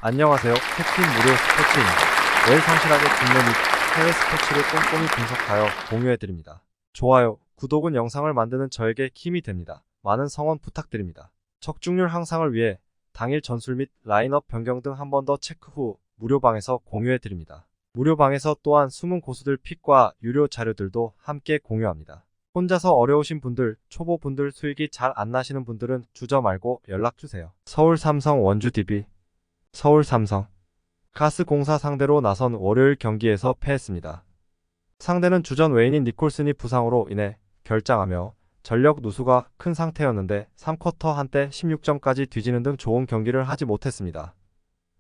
안녕하세요. 캡틴 무료 스포츠입니다. 매일 성실하게 국내 및 해외 스포츠를 꼼꼼히 분석하여 공유해드립니다. 좋아요, 구독은 영상을 만드는 저에게 힘이 됩니다. 많은 성원 부탁드립니다. 적중률 향상을 위해 당일 전술 및 라인업 변경 등 한 번 더 체크 후 무료방에서 공유해드립니다. 무료방에서 또한 숨은 고수들 픽과 유료 자료들도 함께 공유합니다. 혼자서 어려우신 분들, 초보분들 수익이 잘 안 나시는 분들은 주저 말고 연락주세요. 서울 삼성 원주 DB 서울 삼성 가스공사 상대로 나선 월요일 경기에서 패했습니다. 상대는 주전 외인인 니콜슨이 부상으로 인해 결장하며 전력 누수가 큰 상태였는데 3쿼터 한때 16점까지 뒤지는 등 좋은 경기를 하지 못했습니다.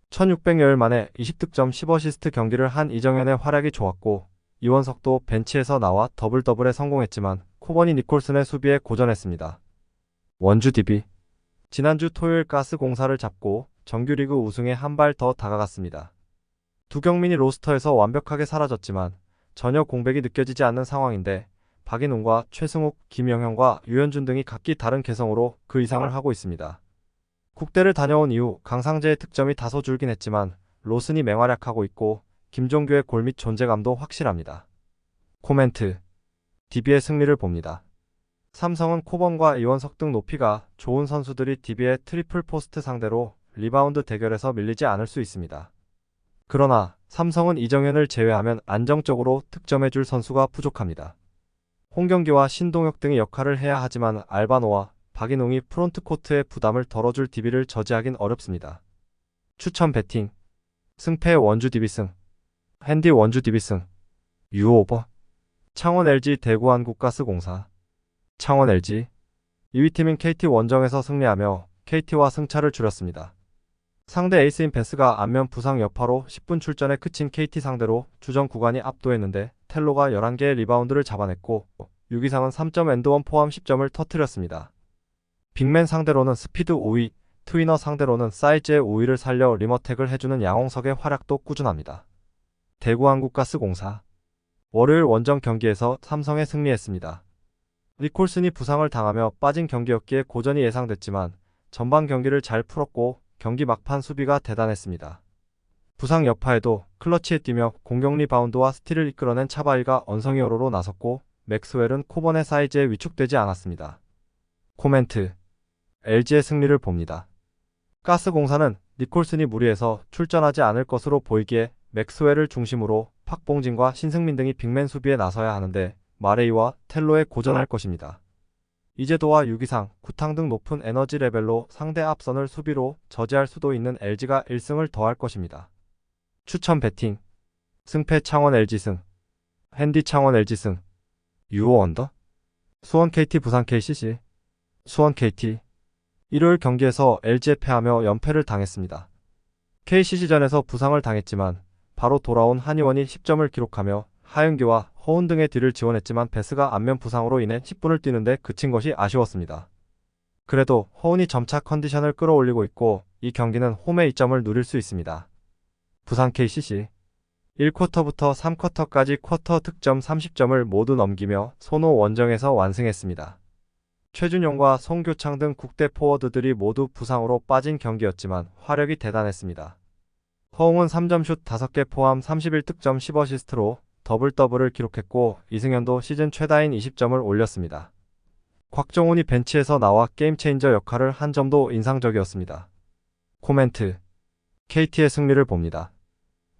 1600여일 만에 20득점 10어시스트 경기를 한 이정현의 활약이 좋았고 이원석도 벤치에서 나와 더블더블에 성공했지만 코버니 니콜슨의 수비에 고전했습니다. 원주 DB 지난주 토요일 가스공사를 잡고 정규리그 우승에 한 발 더 다가갔습니다. 두경민이 로스터에서 완벽하게 사라졌지만 전혀 공백이 느껴지지 않는 상황인데 박인웅과 최승욱, 김영현과 유현준 등이 각기 다른 개성으로 그 이상을 하고 있습니다. 국대를 다녀온 이후 강상재의 득점이 다소 줄긴 했지만 로슨이 맹활약하고 있고 김종규의 골 및 존재감도 확실합니다. 코멘트 DB의 승리를 봅니다. 삼성은 코번과 이원석 등 높이가 좋은 선수들이 DB의 트리플 포스트 상대로 리바운드 대결에서 밀리지 않을 수 있습니다. 그러나 삼성은 이정현을 제외하면 안정적으로 득점해줄 선수가 부족합니다. 홍경기와 신동혁 등의 역할을 해야 하지만 알바노와 박인웅이 프론트코트의 부담을 덜어줄 DB를 저지하긴 어렵습니다. 추천 배팅 승패 원주 DB승 핸디 원주 DB승 유오버 창원 LG 대구 한국가스공사 창원 LG 2위 팀인 KT 원정에서 승리하며 KT와 승차를 줄였습니다. 상대 에이스인 베스가 안면 부상 여파로 10분 출전에 그친 KT 상대로 주전 구간이 압도했는데 텔로가 11개의 리바운드를 잡아냈고 유기상은 3점 앤드원 포함 10점을 터뜨렸습니다. 빅맨 상대로는 스피드 5위, 트위너 상대로는 사이즈의 5위를 살려 리머텍을 해주는 양홍석의 활약도 꾸준합니다. 대구한국가스공사 월요일 원정 경기에서 삼성에 승리했습니다. 니콜슨이 부상을 당하며 빠진 경기였기에 고전이 예상됐지만 전반 경기를 잘 풀었고 경기 막판 수비가 대단했습니다. 부상 여파에도 클러치에 뛰며 공격 리바운드와 스틸을 이끌어낸 차바이가 언성이어로로 나섰고 맥스웰은 코번의 사이즈에 위축되지 않았습니다. 코멘트 LG의 승리를 봅니다. 가스공사는 니콜슨이 무리해서 출전하지 않을 것으로 보이기에 맥스웰을 중심으로 박봉진과 신승민 등이 빅맨 수비에 나서야 하는데 마레이와 텔로에 고전할 것입니다. 이재도와 유기상, 구탕 등 높은 에너지 레벨로 상대 앞선을 수비로 저지할 수도 있는 LG가 1승을 더할 것입니다. 추천 배팅 승패 창원 LG승 핸디 창원 LG승 유오 언더 수원 KT 부산 KCC 수원 KT 일요일 경기에서 LG에 패하며 연패를 당했습니다. KCC전에서 부상을 당했지만 바로 돌아온 한희원이 10점을 기록하며 하윤기와 허운 등의 뒤를 지원했지만 베스가 안면 부상으로 인해 10분을 뛰는데 그친 것이 아쉬웠습니다. 그래도 허운이 점차 컨디션을 끌어올리고 있고 이 경기는 홈의 이점을 누릴 수 있습니다. 부산 KCC 1쿼터부터 3쿼터까지 쿼터 득점 30점을 모두 넘기며 손호 원정에서 완승했습니다. 최준용과 송교창 등 국대 포워드들이 모두 부상으로 빠진 경기였지만 화력이 대단했습니다. 허웅은 3점슛 5개 포함 31득점 10어시스트로 더블더블을 기록했고 이승현도 시즌 최다인 20점을 올렸습니다. 곽정훈이 벤치에서 나와 게임체인저 역할을 한 점도 인상적이었습니다. 코멘트 KT의 승리를 봅니다.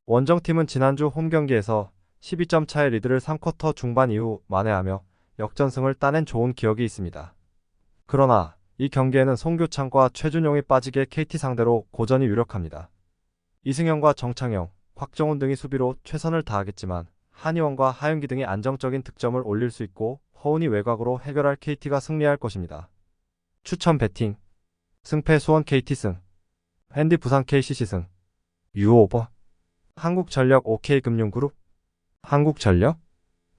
원정팀은 지난주 홈경기에서 12점 차의 리드를 3쿼터 중반 이후 만회하며 역전승을 따낸 좋은 기억이 있습니다. 그러나 이 경기에는 송교창과 최준용이 빠지게 KT 상대로 고전이 유력합니다. 이승현과 정창영, 곽정훈 등이 수비로 최선을 다하겠지만 한희원과 하윤기 등이 안정적인 득점을 올릴 수 있고 허운이 외곽으로 해결할 KT가 승리할 것입니다. 추천 배팅 승패 수원 KT승 핸디 부산 KCC승 유오버 한국전력 OK금융그룹 한국전력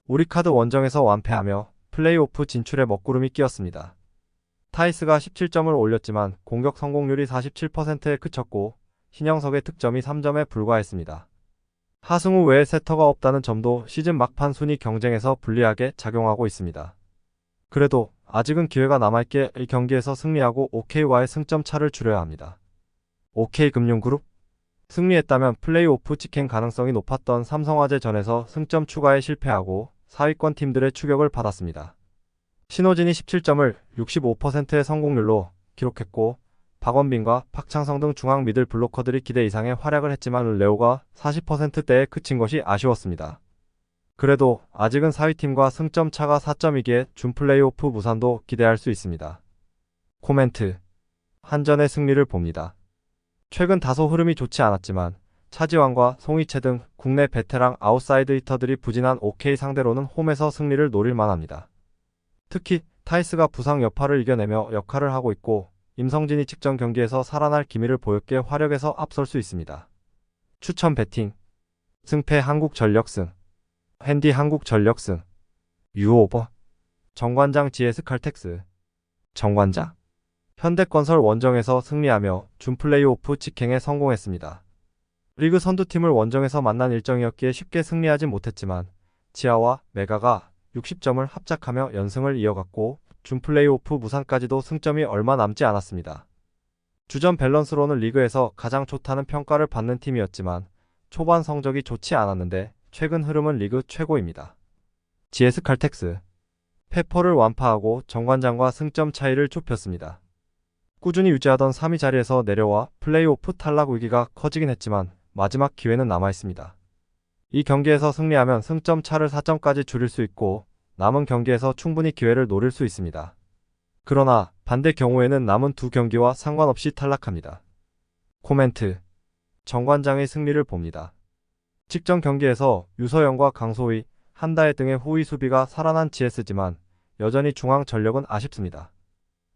우리카드 원정에서 완패하며 플레이오프 진출에 먹구름이 끼었습니다. 타이스가 17점을 올렸지만 공격 성공률이 47%에 그쳤고 신영석의 득점이 3점에 불과했습니다. 하승우 외에 세터가 없다는 점도 시즌 막판 순위 경쟁에서 불리하게 작용하고 있습니다. 그래도 아직은 기회가 남아있기에 이 경기에서 승리하고 OK와의 승점 차를 줄여야 합니다. OK금융그룹 승리했다면 플레이오프 직행 가능성이 높았던 삼성화재전에서 승점 추가에 실패하고 4위권 팀들의 추격을 받았습니다. 신호진이 17점을 65%의 성공률로 기록했고 박원빈과 박창성 등 중앙 미들 블로커들이 기대 이상의 활약을 했지만 레오가 40%대에 그친 것이 아쉬웠습니다. 그래도 아직은 4위팀과 승점 차가 4점이기에 준 플레이오프 무산도 기대할 수 있습니다. 코멘트. 한전의 승리를 봅니다. 최근 다소 흐름이 좋지 않았지만 차지완과 송이채 등 국내 베테랑 아웃사이드 히터들이 부진한 OK 상대로는 홈에서 승리를 노릴 만합니다. 특히 타이스가 부상 여파를 이겨내며 역할을 하고 있고 임성진이 직전 경기에서 살아날 기미를 보였기에 화력에서 앞설 수 있습니다. 추천 베팅. 승패 한국전력승, 핸디 한국전력승, 유오버, 정관장 GS 칼텍스, 정관장. 현대건설 원정에서 승리하며 준 플레이오프 직행에 성공했습니다. 리그 선두팀을 원정에서 만난 일정이었기에 쉽게 승리하지 못했지만 지하와 메가가 60점을 합작하며 연승을 이어갔고 준 플레이오프 무산까지도 승점이 얼마 남지 않았습니다. 주전 밸런스로는 리그에서 가장 좋다는 평가를 받는 팀이었지만 초반 성적이 좋지 않았는데 최근 흐름은 리그 최고입니다. GS 칼텍스. 페퍼를 완파하고 정관장과 승점 차이를 좁혔습니다. 꾸준히 유지하던 3위 자리에서 내려와 플레이오프 탈락 위기가 커지긴 했지만 마지막 기회는 남아있습니다. 이 경기에서 승리하면 승점 차를 4점까지 줄일 수 있고 남은 경기에서 충분히 기회를 노릴 수 있습니다. 그러나 반대 경우에는 남은 두 경기와 상관없이 탈락합니다. 코멘트. 정관장의 승리를 봅니다. 직전 경기에서 유서영과 강소희, 한다혜 등의 후위 수비가 살아난 GS지만 여전히 중앙 전력은 아쉽습니다.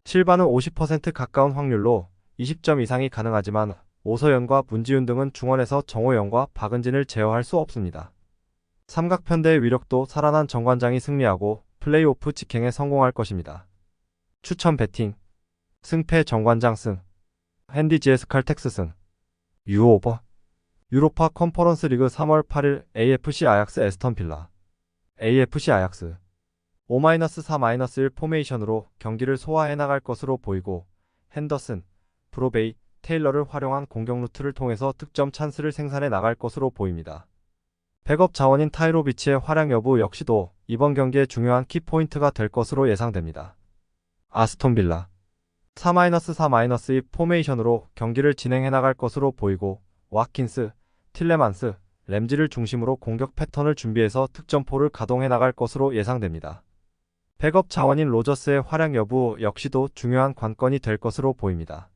실바는 50% 가까운 확률로 20점 이상이 가능하지만 오서연과 문지윤 등은 중원에서 정호영과 박은진을 제어할 수 없습니다. 삼각편대의 위력도 살아난 정관장이 승리하고 플레이오프 직행에 성공할 것입니다. 추천 베팅. 승패 정관장 승, 핸디 GS 칼텍스 승, 유오버. 유로파 컨퍼런스 리그 3월 8일 AFC 아약스 에스턴 빌라. AFC 아약스 5-4-1 포메이션으로 경기를 소화해 나갈 것으로 보이고 핸더슨, 브로베이, 테일러를 활용한 공격 루트를 통해서 득점 찬스를 생산해 나갈 것으로 보입니다. 백업 자원인 타이로비치의 활약 여부 역시도 이번 경기의 중요한 키포인트가 될 것으로 예상됩니다. 아스톤 빌라 4-4-2 포메이션으로 경기를 진행해 나갈 것으로 보이고 와킨스, 틸레만스, 램지를 중심으로 공격 패턴을 준비해서 득점포를 가동해 나갈 것으로 예상됩니다. 백업 자원인 로저스의 활약 여부 역시도 중요한 관건이 될 것으로 보입니다.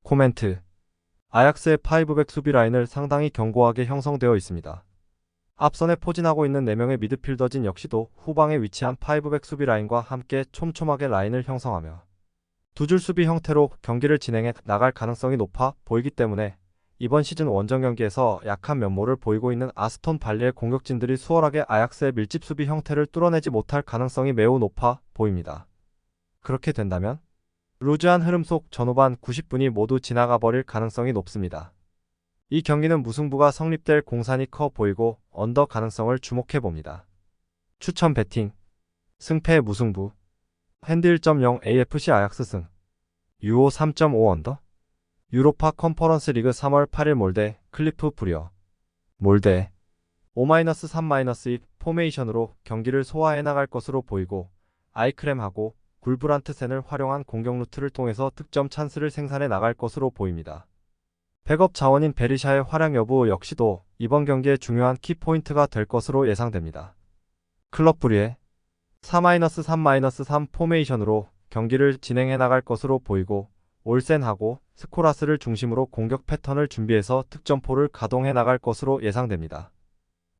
코멘트. 아약스의 5백 수비 라인을 상당히 견고하게 형성되어 있습니다. 앞선에 포진하고 있는 4명의 미드필더진 역시도 후방에 위치한 5백 수비 라인과 함께 촘촘하게 라인을 형성하며 두 줄 수비 형태로 경기를 진행해 나갈 가능성이 높아 보이기 때문에 이번 시즌 원정 경기에서 약한 면모를 보이고 있는 아스톤 발리의 공격진들이 수월하게 아약스의 밀집 수비 형태를 뚫어내지 못할 가능성이 매우 높아 보입니다. 그렇게 된다면 루즈한 흐름 속 전후반 90분이 모두 지나가 버릴 가능성이 높습니다. 이 경기는 무승부가 성립될 공산이 커 보이고 언더 가능성을 주목해 봅니다. 추천 베팅. 승패 무승부, 핸드 1.0 AFC 아약스 승, 유오 3.5 언더. 유로파 컨퍼런스 리그 3월 8일 몰데, 클리프 브리어. 몰데 5-3-2 포메이션으로 경기를 소화해 나갈 것으로 보이고 아이크렘하고 굴브란트센을 활용한 공격 루트를 통해서 득점 찬스를 생산해 나갈 것으로 보입니다. 백업 자원인 베리샤의 활약 여부 역시도 이번 경기의 중요한 키포인트가 될 것으로 예상됩니다. 클럽 브리에 4-3-3 포메이션으로 경기를 진행해 나갈 것으로 보이고 올센하고 스코라스를 중심으로 공격 패턴을 준비해서 득점포를 가동해 나갈 것으로 예상됩니다.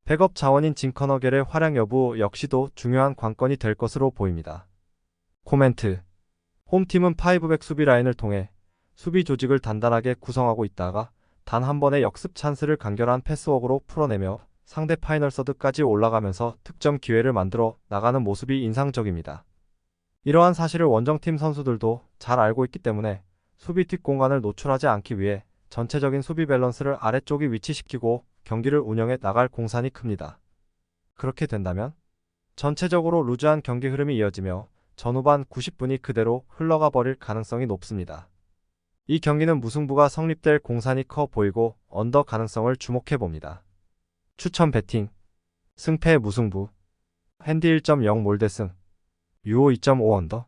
백업 자원인 진커너겔의 활약 여부 역시도 중요한 관건이 될 것으로 보입니다. 코멘트. 홈팀은 5백 수비 라인을 통해 수비 조직을 단단하게 구성하고 있다가 단 한 번의 역습 찬스를 간결한 패스워크로 풀어내며 상대 파이널 서드까지 올라가면서 득점 기회를 만들어 나가는 모습이 인상적입니다. 이러한 사실을 원정팀 선수들도 잘 알고 있기 때문에 수비 뒷공간을 노출하지 않기 위해 전체적인 수비 밸런스를 아래쪽에 위치시키고 경기를 운영해 나갈 공산이 큽니다. 그렇게 된다면 전체적으로 루즈한 경기 흐름이 이어지며 전후반 90분이 그대로 흘러가 버릴 가능성이 높습니다. 이 경기는 무승부가 성립될 공산이 커 보이고 언더 가능성을 주목해 봅니다. 추천 배팅. 승패 무승부. 핸디 1.0 몰대승. 유오 2.5 언더.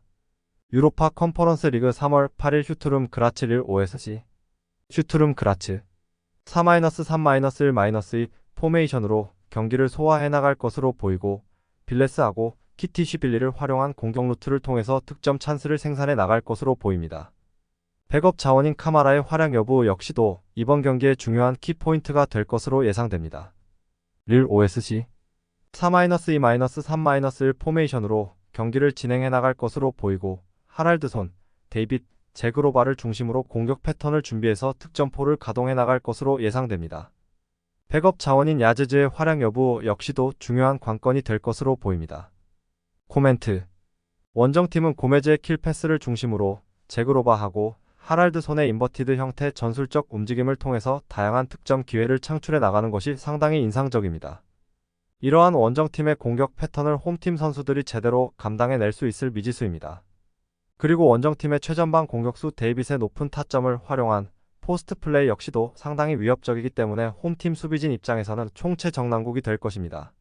유로파 컨퍼런스 리그 3월 8일 슈투름 그라츠 릴 OSC. 슈투름 그라츠 4-3-1-2 포메이션으로 경기를 소화해 나갈 것으로 보이고 빌레스하고 키티 슈빌리를 활용한 공격 루트를 통해서 득점 찬스를 생산해 나갈 것으로 보입니다. 백업 자원인 카마라의 활약 여부 역시도 이번 경기의 중요한 키포인트가 될 것으로 예상됩니다. 릴 OSC 4-2-3-1 포메이션으로 경기를 진행해 나갈 것으로 보이고 하랄드손, 데이빗, 제그로바를 중심으로 공격 패턴을 준비해서 득점포를 가동해 나갈 것으로 예상됩니다. 백업 자원인 야즈즈의 활약 여부 역시도 중요한 관건이 될 것으로 보입니다. 코멘트. 원정팀은 고메즈의 킬 패스를 중심으로 제그로바하고 하랄드손의 인버티드 형태 전술적 움직임을 통해서 다양한 득점 기회를 창출해 나가는 것이 상당히 인상적입니다. 이러한 원정팀의 공격 패턴을 홈팀 선수들이 제대로 감당해낼 수 있을 미지수입니다. 그리고 원정팀의 최전방 공격수 데이빗의 높은 타점을 활용한 포스트 플레이 역시도 상당히 위협적이기 때문에 홈팀 수비진 입장에서는 총체 정난국이 될 것입니다.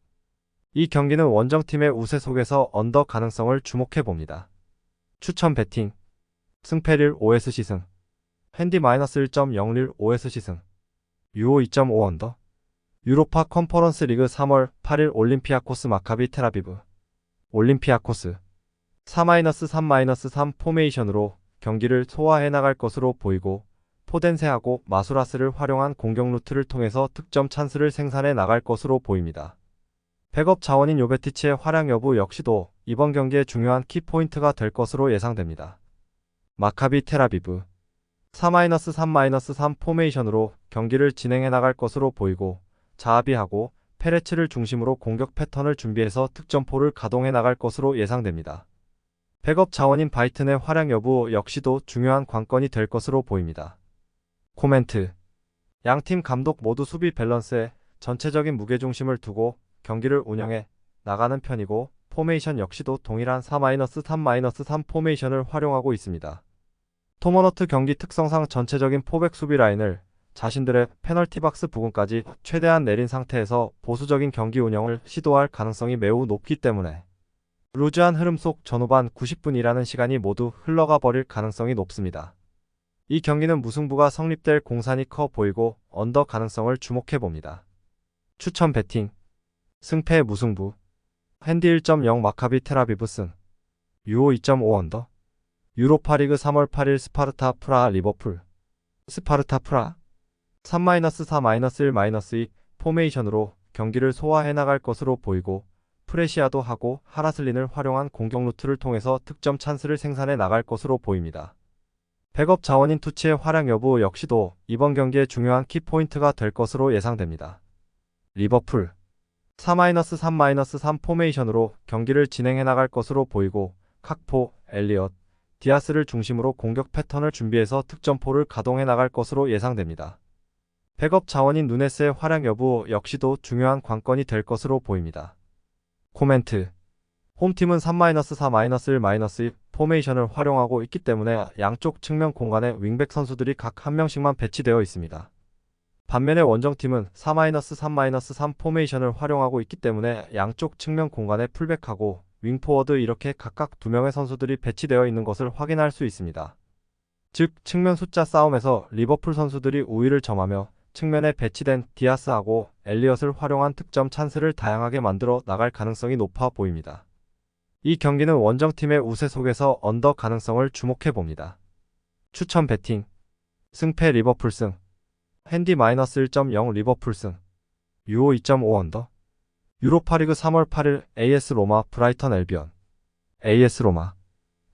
이 경기는 원정팀의 우세 속에서 언더 가능성을 주목해 봅니다. 추천 배팅. 승패 릴 OSC 승. 핸디 -1.0 릴 OSC 승. 유오 2.5 언더. 유로파 컨퍼런스 리그 3월 8일 올림피아코스 마카비 텔아비브. 올림피아코스 4-3-3 포메이션으로 경기를 소화해 나갈 것으로 보이고 포덴세하고 마수라스를 활용한 공격 루트를 통해서 득점 찬스를 생산해 나갈 것으로 보입니다. 백업 자원인 요베티치의 활약 여부 역시도 이번 경기의 중요한 키포인트가 될 것으로 예상됩니다. 마카비 텔아비브 4-3-3 포메이션으로 경기를 진행해 나갈 것으로 보이고 자하비하고 페레츠를 중심으로 공격 패턴을 준비해서 득점포를 가동해 나갈 것으로 예상됩니다. 백업 자원인 바이튼의 활약 여부 역시도 중요한 관건이 될 것으로 보입니다. 코멘트. 양팀 감독 모두 수비 밸런스에 전체적인 무게중심을 두고 경기를 운영해 나가는 편이고 포메이션 역시도 동일한 4-3-3 포메이션을 활용하고 있습니다. 토머너트 경기 특성상 전체적인 포백 수비 라인을 자신들의 페널티 박스 부근까지 최대한 내린 상태에서 보수적인 경기 운영을 시도할 가능성이 매우 높기 때문에 루즈한 흐름 속 전후반 90분이라는 시간이 모두 흘러가 버릴 가능성이 높습니다. 이 경기는 무승부가 성립될 공산이 커 보이고 언더 가능성을 주목해 봅니다. 추천 배팅. 승패 무승부. 핸디 1.0 마카비 텔아비브 승. 유오 2.5 언더. 유로파리그 3월 8일 스파르타 프라하 리버풀. 스파르타 프라 3-4-1-2 포메이션으로 경기를 소화해 나갈 것으로 보이고 프레시아도 하고 하라슬린을 활용한 공격 루트를 통해서 득점 찬스를 생산해 나갈 것으로 보입니다. 백업 자원인 투치의 활약 여부 역시도 이번 경기의 중요한 키포인트가 될 것으로 예상됩니다. 리버풀 4-3-3 포메이션으로 경기를 진행해 나갈 것으로 보이고 칵포, 엘리엇, 디아스를 중심으로 공격 패턴을 준비해서 득점포를 가동해 나갈 것으로 예상됩니다. 백업 자원인 누네스의 활약 여부 역시도 중요한 관건이 될 것으로 보입니다. 코멘트. 홈팀은 3-4-1-2 포메이션을 활용하고 있기 때문에 양쪽 측면 공간에 윙백 선수들이 각 한 명씩만 배치되어 있습니다. 반면에 원정팀은 4-3-3 포메이션을 활용하고 있기 때문에 양쪽 측면 공간에 풀백하고 윙포워드 이렇게 각각 2명의 선수들이 배치되어 있는 것을 확인할 수 있습니다. 즉 측면 숫자 싸움에서 리버풀 선수들이 우위를 점하며 측면에 배치된 디아스하고 엘리엇을 활용한 득점 찬스를 다양하게 만들어 나갈 가능성이 높아 보입니다. 이 경기는 원정팀의 우세 속에서 언더 가능성을 주목해 봅니다. 추천 배팅. 승패 리버풀 승. 핸디 -1.0 리버풀 승. 유오 2.5 언더. 유로파리그 3월 8일 AS 로마 브라이턴 엘비언. AS 로마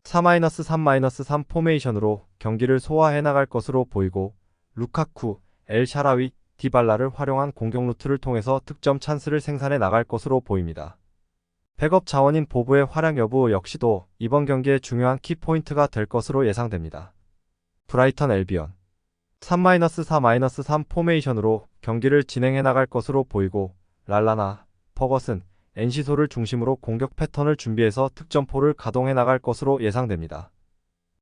4-3-3 포메이션으로 경기를 소화해 나갈 것으로 보이고 루카쿠, 엘 샤라위, 디발라를 활용한 공격 루트를 통해서 득점 찬스를 생산해 나갈 것으로 보입니다. 백업 자원인 보브의 활약 여부 역시도 이번 경기의 중요한 키포인트가 될 것으로 예상됩니다. 브라이턴 엘비언 3-4-3 포메이션으로 경기를 진행해 나갈 것으로 보이고 랄라나, 퍼거슨, 엔시소를 중심으로 공격 패턴을 준비해서 득점포를 가동해 나갈 것으로 예상됩니다.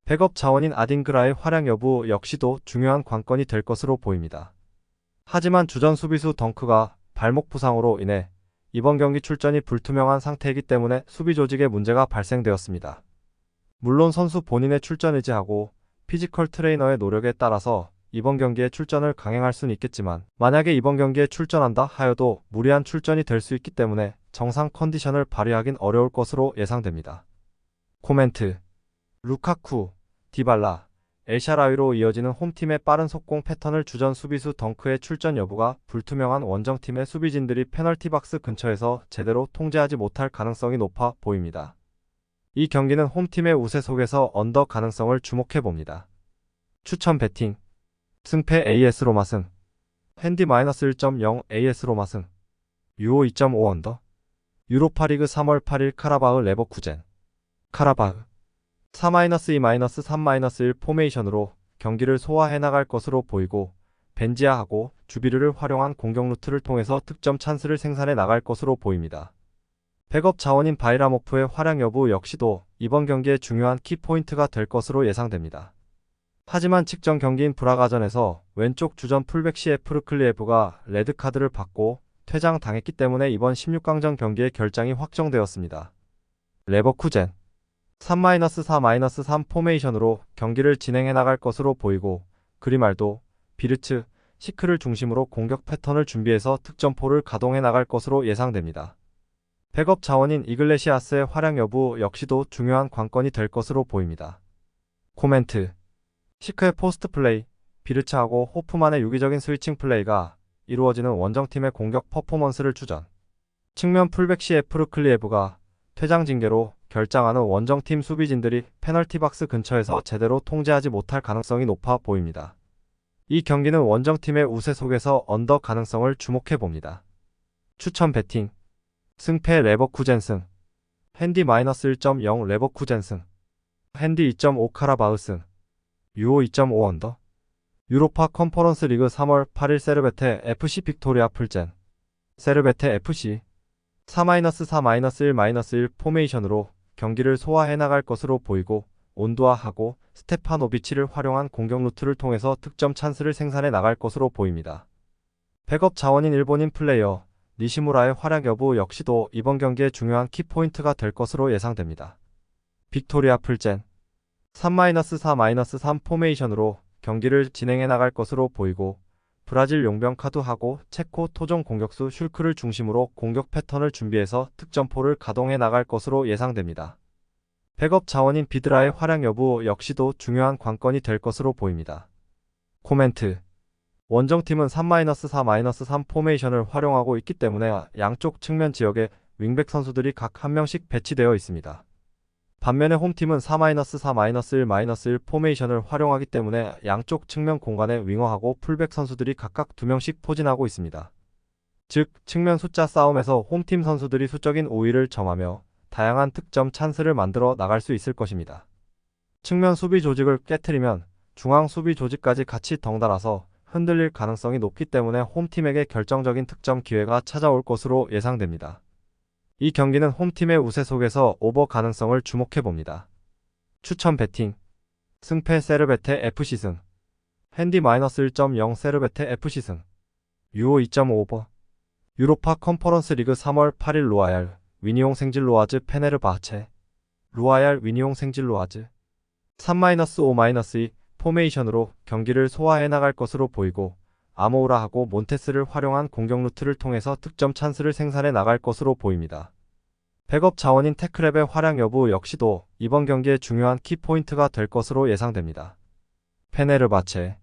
백업 자원인 아딩그라의 활약 여부 역시도 중요한 관건이 될 것으로 보입니다. 하지만 주전 수비수 덩크가 발목 부상으로 인해 이번 경기 출전이 불투명한 상태이기 때문에 수비 조직에 문제가 발생되었습니다. 물론 선수 본인의 출전 의지하고 피지컬 트레이너의 노력에 따라서 이번 경기에 출전을 강행할 수는 있겠지만 만약에 이번 경기에 출전한다 하여도 무리한 출전이 될 수 있기 때문에 정상 컨디션을 발휘하긴 어려울 것으로 예상됩니다. 코멘트. 루카쿠, 디발라, 엘샤라위로 이어지는 홈팀의 빠른 속공 패턴을 주전 수비수 덩크의 출전 여부가 불투명한 원정팀의 수비진들이 페널티 박스 근처에서 제대로 통제하지 못할 가능성이 높아 보입니다. 이 경기는 홈팀의 우세 속에서 언더 가능성을 주목해봅니다. 추천 배팅. 승패 AS 로마 승. 핸디 -1.0 AS 로마 승. 유오 2.5 언더. 유로파리그 3월 8일 카라바흐 레버쿠젠. 카라바흐 4-2-3-1 포메이션으로 경기를 소화해 나갈 것으로 보이고 벤지아하고 주비르를 활용한 공격 루트를 통해서 득점 찬스를 생산해 나갈 것으로 보입니다. 백업 자원인 바이라모프의 활약 여부 역시도 이번 경기의 중요한 키포인트가 될 것으로 예상됩니다. 하지만 직전 경기인 브라가전에서 왼쪽 주전 풀백 시에프르 클리에브가 레드카드를 받고 퇴장당했기 때문에 이번 16강전 경기의 결장이 확정되었습니다. 레버쿠젠 3-4-3 포메이션으로 경기를 진행해 나갈 것으로 보이고 그리말도, 비르츠, 시크를 중심으로 공격 패턴을 준비해서 득점포를 가동해 나갈 것으로 예상됩니다. 백업 자원인 이글레시아스의 활약 여부 역시도 중요한 관건이 될 것으로 보입니다. 코멘트. 시크의 포스트 플레이, 비르츠하고 호프만의 유기적인 스위칭 플레이가 이루어지는 원정팀의 공격 퍼포먼스를 주전. 측면 풀백 시에프르 클리에브가 퇴장 징계로 결장하는 원정팀 수비진들이 페널티 박스 근처에서 제대로 통제하지 못할 가능성이 높아 보입니다. 이 경기는 원정팀의 우세 속에서 언더 가능성을 주목해봅니다. 추천 배팅. 승패 레버쿠젠 승. 핸디 -1.0 레버쿠젠 승. 핸디 2.5 카라바흐 승. 유오 2.5 언더. 유로파 컨퍼런스 리그 3월 8일 세르베테 FC 빅토리아 풀젠. 세르베테 FC 4-4-1-1 포메이션으로 경기를 소화해 나갈 것으로 보이고 온두아하고 스테파노비치를 활용한 공격 루트를 통해서 득점 찬스를 생산해 나갈 것으로 보입니다. 백업 자원인 일본인 플레이어 니시무라의 활약 여부 역시도 이번 경기의 중요한 키포인트가 될 것으로 예상됩니다. 빅토리아 풀젠 3-4-3 포메이션으로 경기를 진행해 나갈 것으로 보이고 브라질 용병 카두하고 체코 토종 공격수 슐크를 중심으로 공격 패턴을 준비해서 득점포를 가동해 나갈 것으로 예상됩니다. 백업 자원인 비드라의 활약 여부 역시도 중요한 관건이 될 것으로 보입니다. 코멘트. 원정팀은 3-4-3 포메이션을 활용하고 있기 때문에 양쪽 측면 지역에 윙백 선수들이 각 한 명씩 배치되어 있습니다. 반면에 홈팀은 4-4-1 포메이션을 활용하기 때문에 양쪽 측면 공간에 윙어하고 풀백 선수들이 각각 2명씩 포진하고 있습니다. 즉, 측면 숫자 싸움에서 홈팀 선수들이 수적인 우위를 점하며 다양한 득점 찬스를 만들어 나갈 수 있을 것입니다. 측면 수비 조직을 깨트리면 중앙 수비 조직까지 같이 덩달아서 흔들릴 가능성이 높기 때문에 홈팀에게 결정적인 득점 기회가 찾아올 것으로 예상됩니다. 이 경기는 홈팀의 우세 속에서 오버 가능성을 주목해봅니다. 추천 배팅. 승패 세르베테 FC 승. 핸디 -1.0 세르베테 FC 승. 유오 2.5 오버. 유로파 컨퍼런스 리그 3월 8일 루아얄, 위니옹 생질로아즈 페네르바체. 루아얄 위니옹 생질로아즈 3-5-2 포메이션으로 경기를 소화해 나갈 것으로 보이고 아모우라하고 몬테스를 활용한 공격 루트를 통해서 득점 찬스를 생산해 나갈 것으로 보입니다. 백업 자원인 테크랩의 활약 여부 역시도 이번 경기의 중요한 키포인트가 될 것으로 예상됩니다. 페네르바체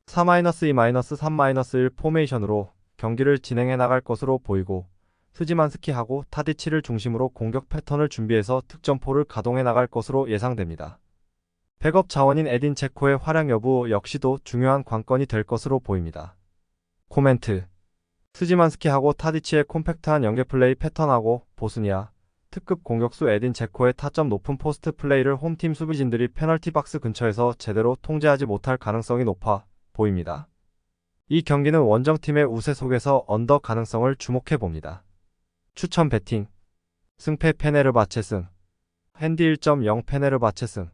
4-2-3-1 포메이션으로 경기를 진행해 나갈 것으로 보이고 스지만스키하고 타디치를 중심으로 공격 패턴을 준비해서 득점포를 가동해 나갈 것으로 예상됩니다. 백업 자원인 에딘 제코의 활약 여부 역시도 중요한 관건이 될 것으로 보입니다. 코멘트. 스지만스키하고 타디치의 콤팩트한 연계 플레이 패턴하고 보스니아, 특급 공격수 에딘 제코의 타점 높은 포스트 플레이를 홈팀 수비진들이 페널티 박스 근처에서 제대로 통제하지 못할 가능성이 높아 보입니다. 이 경기는 원정팀의 우세 속에서 언더 가능성을 주목해봅니다. 추천 배팅. 승패 페네르바체 승. 핸디 1.0 페네르바체 승.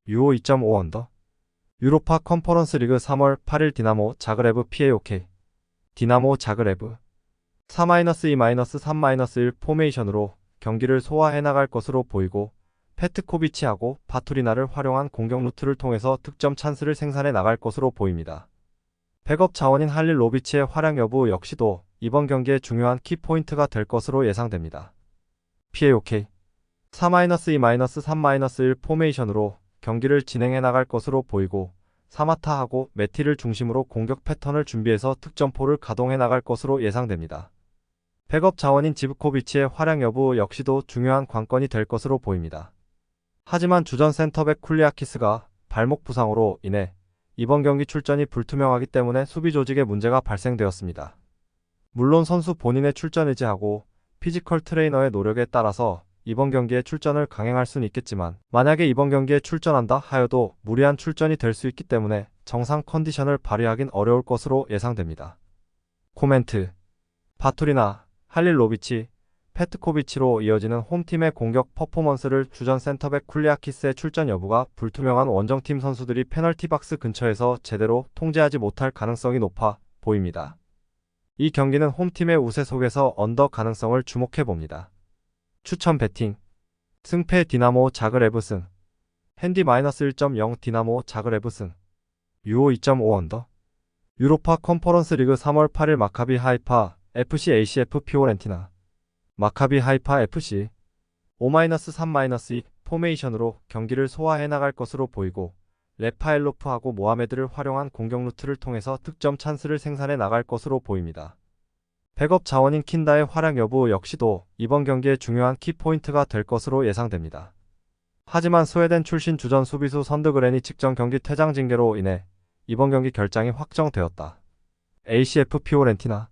유오 2.5 언더. 유로파 컨퍼런스 리그 3월 8일 디나모 자그레브 PAOK. 디나모 자그레브 4-2-3-1 포메이션으로 경기를 소화해 나갈 것으로 보이고 페트코비치하고 바투리나를 활용한 공격 루트를 통해서 득점 찬스를 생산해 나갈 것으로 보입니다. 백업 자원인 할릴로비치의 활약 여부 역시도 이번 경기의 중요한 키포인트가 될 것으로 예상됩니다. PAOK 4-2-3-1 포메이션으로 경기를 진행해 나갈 것으로 보이고 사마타하고 메티를 중심으로 공격 패턴을 준비해서 득점포를 가동해 나갈 것으로 예상됩니다. 백업 자원인 지브코비치의 활약 여부 역시도 중요한 관건이 될 것으로 보입니다. 하지만 주전 센터백 쿨리아키스가 발목 부상으로 인해 이번 경기 출전이 불투명하기 때문에 수비 조직에 문제가 발생되었습니다. 물론 선수 본인의 출전 의지하고 피지컬 트레이너의 노력에 따라서 이번 경기에 출전을 강행할 수는 있겠지만 만약에 이번 경기에 출전한다 하여도 무리한 출전이 될 수 있기 때문에 정상 컨디션을 발휘하긴 어려울 것으로 예상됩니다. 코멘트 바투리나, 할릴로비치, 페트코비치로 이어지는 홈팀의 공격 퍼포먼스를 주전 센터백 쿨리아키스의 출전 여부가 불투명한 원정팀 선수들이 페널티 박스 근처에서 제대로 통제하지 못할 가능성이 높아 보입니다. 이 경기는 홈팀의 우세 속에서 언더 가능성을 주목해봅니다. 추천 배팅 승패 디나모 자그레브 승 핸디 -1.0 디나모 자그레브 승 유오 2.5 언더 유로파 컨퍼런스 리그 3월 8일 마카비 하이파 FC ACF 피오렌티나 마카비 하이파 FC 5-3-2 포메이션으로 경기를 소화해 나갈 것으로 보이고 레파엘로프하고 모하메드를 활용한 공격 루트를 통해서 득점 찬스를 생산해 나갈 것으로 보입니다. 백업 자원인 킨다의 활약 여부 역시도 이번 경기의 중요한 키포인트가 될 것으로 예상됩니다. 하지만 스웨덴 출신 주전 수비수 선드그렌이 직전 경기 퇴장 징계로 인해 이번 경기 결장이 확정되었다. ACF 피오렌티나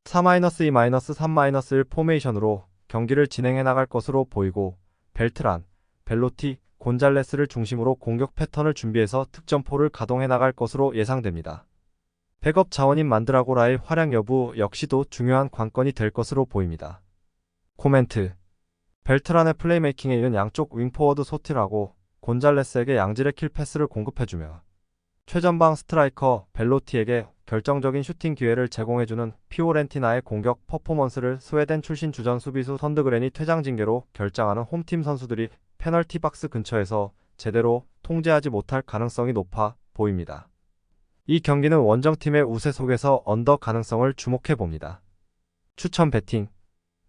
4-2-3-1 포메이션으로 경기를 진행해 나갈 것으로 보이고 벨트란, 벨로티, 곤잘레스를 중심으로 공격 패턴을 준비해서 득점포를 가동해 나갈 것으로 예상됩니다. 백업 자원인 만드라고라의 활약 여부 역시도 중요한 관건이 될 것으로 보입니다. 코멘트 벨트란의 플레이메이킹에 이은 양쪽 윙포워드 소틸하고 곤잘레스에게 양질의 킬패스를 공급해주며 최전방 스트라이커 벨로티에게 결정적인 슈팅 기회를 제공해주는 피오렌티나의 공격 퍼포먼스를 스웨덴 출신 주전 수비수 선드그렌이 퇴장 징계로 결장하는 홈팀 선수들이 페널티 박스 근처에서 제대로 통제하지 못할 가능성이 높아 보입니다. 이 경기는 원정팀의 우세 속에서 언더 가능성을 주목해봅니다. 추천 배팅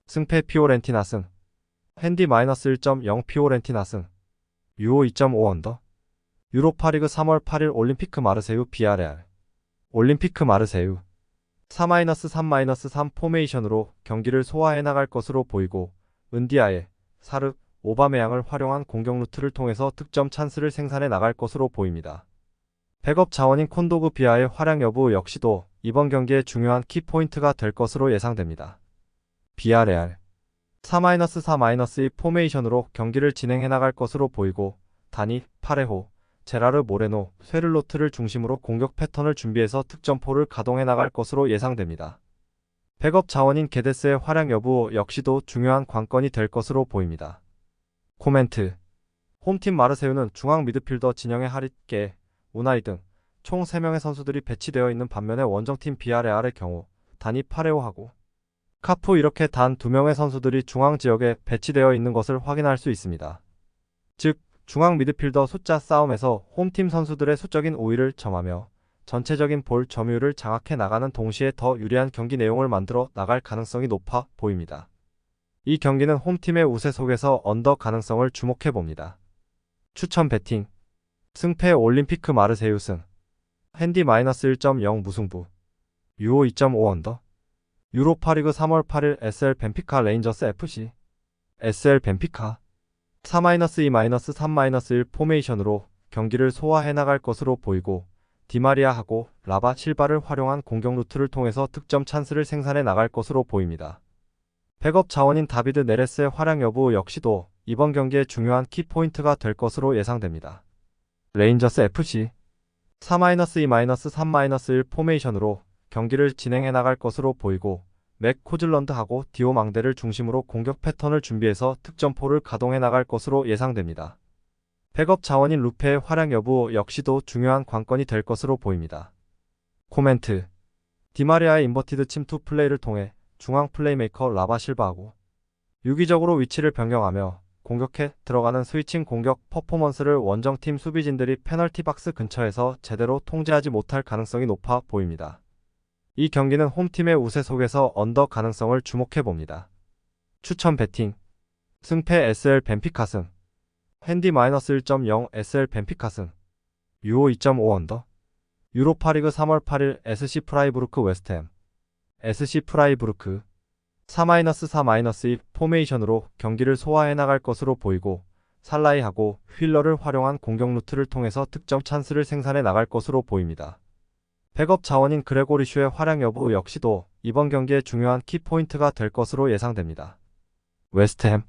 승패 피오렌티나 승 핸디 -1.0 피오렌티나 승 유오 2.5 언더 유로파리그 3월 8일 올림피크 마르세유 비아레알 올림피크 마르세유 4-3-3 포메이션으로 경기를 소화해 나갈 것으로 보이고 은디아에 사르, 오바메양을 활용한 공격 루트를 통해서 득점 찬스를 생산해 나갈 것으로 보입니다. 백업 자원인 콘도그 비아의 활약 여부 역시도 이번 경기의 중요한 키포인트가 될 것으로 예상됩니다. 비아레알 3-4-2 포메이션으로 경기를 진행해 나갈 것으로 보이고 다니, 파레호, 제라르 모레노, 쇠를로트를 중심으로 공격 패턴을 준비해서 득점포를 가동해 나갈 것으로 예상됩니다. 백업 자원인 게데스의 활약 여부 역시도 중요한 관건이 될 것으로 보입니다. 코멘트 홈팀 마르세유는 중앙 미드필더 진영의 하릿게, 우나이 등 총 3명의 선수들이 배치되어 있는 반면에 원정팀 비아레알의 경우 다니 파레오하고 카프 이렇게 단 2명의 선수들이 중앙 지역에 배치되어 있는 것을 확인할 수 있습니다. 즉 중앙 미드필더 숫자 싸움에서 홈팀 선수들의 수적인 우위를 점하며 전체적인 볼 점유율을 장악해 나가는 동시에 더 유리한 경기 내용을 만들어 나갈 가능성이 높아 보입니다. 이 경기는 홈팀의 우세 속에서 언더 가능성을 주목해봅니다. 추천 배팅 승패 올림피크 마르세유 승 핸디 -1.0 무승부 유오 2.5 언더 유로파리그 3월 8일 SL 벤피카 레인저스 FC SL 벤피카 4-2-3-1 포메이션으로 경기를 소화해 나갈 것으로 보이고 디마리아하고 라바 실바를 활용한 공격 루트를 통해서 득점 찬스를 생산해 나갈 것으로 보입니다. 백업 자원인 다비드 네레스의 활약 여부 역시도 이번 경기의 중요한 키포인트가 될 것으로 예상됩니다. 레인저스 FC 3-2-3-1 포메이션으로 경기를 진행해 나갈 것으로 보이고 맥 코즐런드하고 디오 망데를 중심으로 공격 패턴을 준비해서 득점포를 가동해 나갈 것으로 예상됩니다. 백업 자원인 루페의 활약 여부 역시도 중요한 관건이 될 것으로 보입니다. 코멘트 디마리아의 인버티드 침투 플레이를 통해 중앙 플레이메이커 라바 실바하고 유기적으로 위치를 변경하며 공격해 들어가는 스위칭 공격 퍼포먼스를 원정팀 수비진들이 페널티 박스 근처에서 제대로 통제하지 못할 가능성이 높아 보입니다. 이 경기는 홈팀의 우세 속에서 언더 가능성을 주목해 봅니다. 추천 배팅 승패 SL 벤피카 승 핸디 -1.0 SL 벤피카 승 유오 2.5 언더 유로파리그 3월 8일 SC 프라이부르크 웨스트햄 SC 프라이부르크 4-4-2 포메이션으로 경기를 소화해 나갈 것으로 보이고 살라이하고 휠러를 활용한 공격 루트를 통해서 득점 찬스를 생산해 나갈 것으로 보입니다. 백업 자원인 그레고리슈의 활약 여부 역시도 이번 경기의 중요한 키포인트가 될 것으로 예상됩니다. 웨스트햄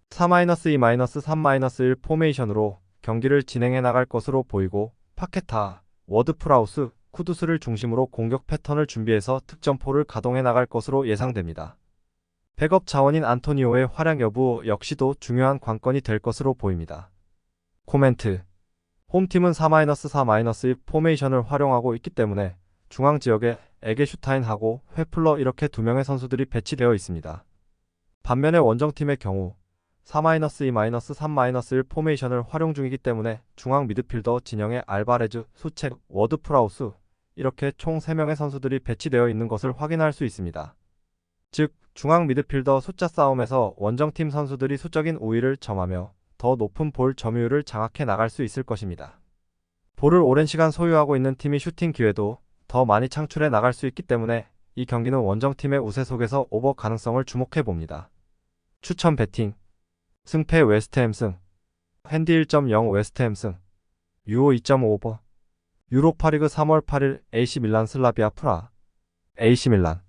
4-2-3-1 포메이션으로 경기를 진행해 나갈 것으로 보이고 파케타, 워드프라우스, 쿠두스를 중심으로 공격 패턴을 준비해서 득점포를 가동해 나갈 것으로 예상됩니다. 백업 자원인 안토니오의 활약 여부 역시도 중요한 관건이 될 것으로 보입니다. 코멘트 홈팀은 4-4-2 포메이션을 활용하고 있기 때문에 중앙 지역에 에게슈타인하고 회플러 이렇게 두 명의 선수들이 배치되어 있습니다. 반면에 원정팀의 경우 4-2-3-1 포메이션을 활용 중이기 때문에 중앙 미드필더 진영에 알바레즈, 수책, 워드프라우스 이렇게 총 3명의 선수들이 배치되어 있는 것을 확인할 수 있습니다. 즉, 중앙 미드필더 숫자 싸움에서 원정팀 선수들이 수적인 우위를 점하며 더 높은 볼 점유율을 장악해 나갈 수 있을 것입니다. 볼을 오랜 시간 소유하고 있는 팀이 슈팅 기회도 더 많이 창출해 나갈 수 있기 때문에 이 경기는 원정팀의 우세 속에서 오버 가능성을 주목해 봅니다. 추천 배팅 승패 웨스트햄 승 핸디 1.0 웨스트햄 승 유오 2.5 오버 유로파리그 3월 8일 AC 밀란 슬라비아 프라 AC 밀란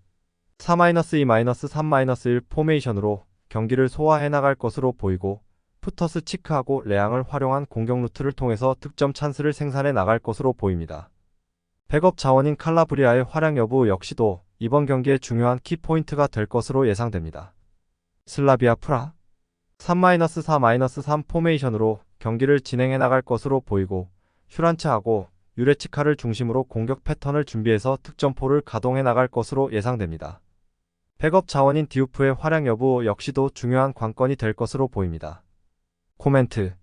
4-2-3-1 포메이션으로 경기를 소화해 나갈 것으로 보이고 푸터스 치크하고 레앙을 활용한 공격 루트를 통해서 득점 찬스를 생산해 나갈 것으로 보입니다. 백업 자원인 칼라브리아의 활약 여부 역시도 이번 경기의 중요한 키포인트가 될 것으로 예상됩니다. 슬라비아 프라 3-4-3 포메이션으로 경기를 진행해 나갈 것으로 보이고 슈란츠하고 유레치카를 중심으로 공격 패턴을 준비해서 득점포를 가동해 나갈 것으로 예상됩니다. 백업 자원인 디우프의 활약 여부 역시도 중요한 관건이 될 것으로 보입니다. 코멘트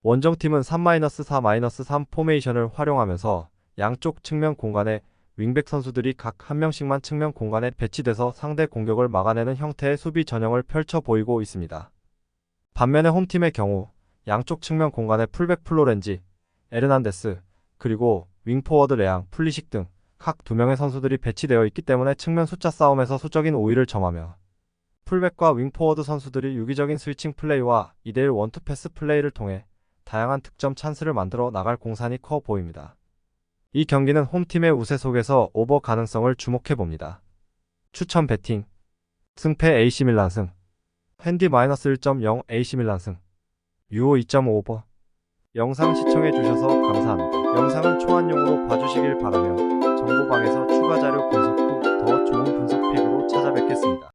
원정팀은 3-4-3 포메이션을 활용하면서 양쪽 측면 공간에 윙백 선수들이 각 한 명씩만 측면 공간에 배치돼서 상대 공격을 막아내는 형태의 수비 전형을 펼쳐 보이고 있습니다. 반면에 홈팀의 경우 양쪽 측면 공간에 풀백 플로렌지, 에르난데스, 그리고 윙포워드 레앙, 플리식 등 각 두 명의 선수들이 배치되어 있기 때문에 측면 숫자 싸움에서 수적인 우위를 점하며 풀백과 윙포워드 선수들이 유기적인 스위칭 플레이와 2대1 원투 패스 플레이를 통해 다양한 득점 찬스를 만들어 나갈 공산이 커 보입니다. 이 경기는 홈팀의 우세 속에서 오버 가능성을 주목해 봅니다. 추천 배팅 승패 AC 밀란 승 핸디 -1.0 AC 밀란 승 유오 2.5 오버 영상 시청해 주셔서 감사합니다. 영상은 초안용으로 봐주시길 바라며 정보방에서 추가 자료 분석 후 더 좋은 분석 픽으로 찾아뵙겠습니다.